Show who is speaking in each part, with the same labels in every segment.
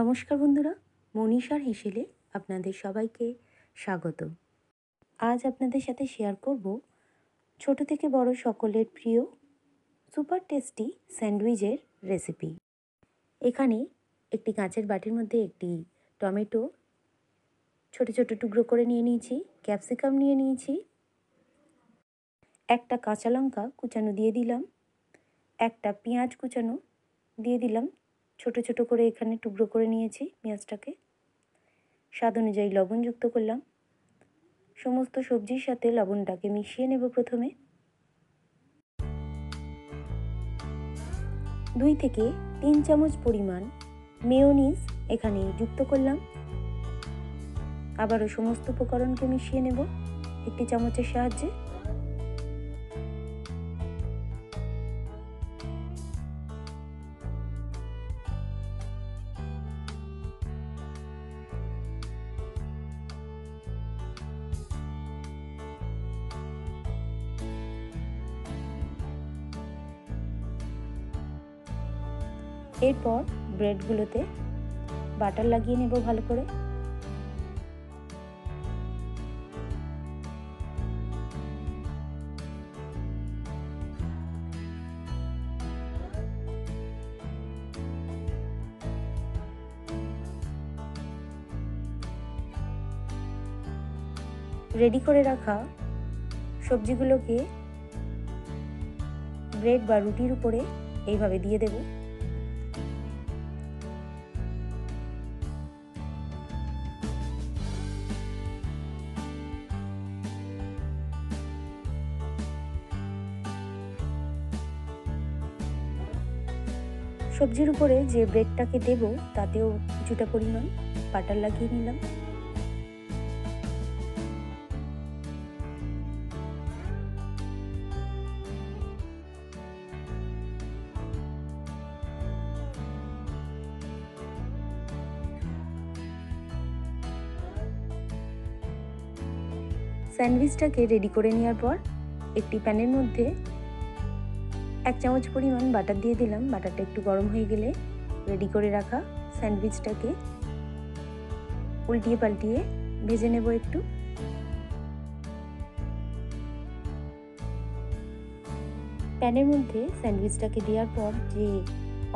Speaker 1: নমস্কার বন্ধুরা, মনীষার হেসেলে আপনাদের সবাইকে স্বাগত। আজ আপনাদের সাথে শেয়ার করব ছোট থেকে বড় সকলের প্রিয় সুপার টেস্টি স্যান্ডউইচের রেসিপি। এখানে একটি কাঁচের বাটির মধ্যে একটি টমেটো ছোট ছোট টুকরো করে নিয়ে নিয়েছি, ক্যাপসিকাম নিয়ে নিয়েছি, একটা কাঁচা লঙ্কা কুচানো দিয়ে দিলাম, একটা পেঁয়াজ কুচানো দিয়ে দিলাম, ছোট ছোট করে এখানে টুকরো করে নিয়েছি পেঁয়াজটাকে। স্বাদ অনুযায়ী লবণ যুক্ত করলাম। সমস্ত সবজির সাথে লবণটাকে মিশিয়ে নেব। প্রথমে 2 থেকে 3 চামচ পরিমাণ মেয়োনিজ এখানে যুক্ত করলাম। আবারও সমস্ত উপকরণকে মিশিয়ে নেব একটি চামচের সাহায্যে। এরপর ব্রেডগুলোতে বাটার লাগিয়ে নেব ভালো করে। রেডি করে রাখা সবজিগুলোকে ব্রেড বা রুটির উপরে এইভাবে দিয়ে দেব। সবজির উপরে যে ব্রেডটাকে দেব তাতেও কিছুটা পরিমাণ বাটার লাগিয়ে নিলাম। স্যান্ডউইচটাকে রেডি করে নেওয়ার পর একটি প্যানের মধ্যে 1 চামচ পরিমাণ বাটার দিয়ে দিলাম। বাটারটা একটু গরম হয়ে গেলে রেডি করে রাখা স্যান্ডউইচটাকে উল্টিয়ে পাল্টিয়ে ভেজে নেব একটু। প্যানের মধ্যে স্যান্ডউইচটাকে দেওয়ার পর যে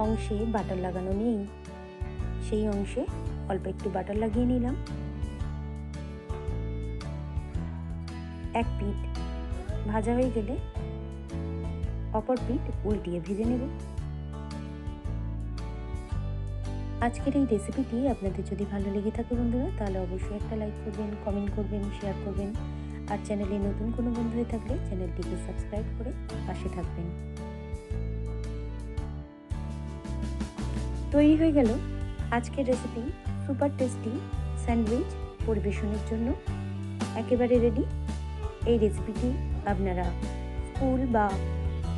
Speaker 1: অংশে বাটার লাগানো নেই সেই অংশে অল্প একটু বাটার লাগিয়ে নিলাম। এক পিঠ ভাজা হয়ে গেলে অপর পিঠ উল্টিয়ে ভেজে নেব। আজকের এই রেসিপিটি আপনাদের যদি ভালো লেগে থাকে বন্ধুরা, তাহলে অবশ্যই একটা লাইক করবেন, কমেন্ট করবেন, শেয়ার করবেন। আর চ্যানেলে নতুন কোনো বন্ধু হয়ে থাকলে চ্যানেলটিকে সাবস্ক্রাইব করে পাশে থাকবেন। তৈরি হয়ে গেল আজকের রেসিপি সুপার টেস্টি স্যান্ডউইচ। পরিবেশনের জন্য একেবারে রেডি। এই রেসিপিটি আপনারা স্কুল বা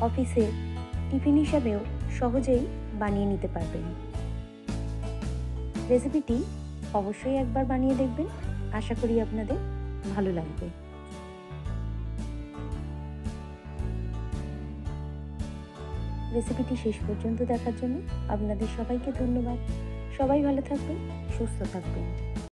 Speaker 1: অফিসে টিফিন হিসাবেও সহজেই বানিয়ে নিতে পারবেন। রেসিপিটি অবশ্যই একবার বানিয়ে দেখবেন, আশা করি আপনাদের ভালো লাগবে। রেসিপিটি শেষ পর্যন্ত দেখার জন্য আপনাদের সবাইকে ধন্যবাদ। সবাই ভালো থাকবেন, সুস্থ থাকবেন।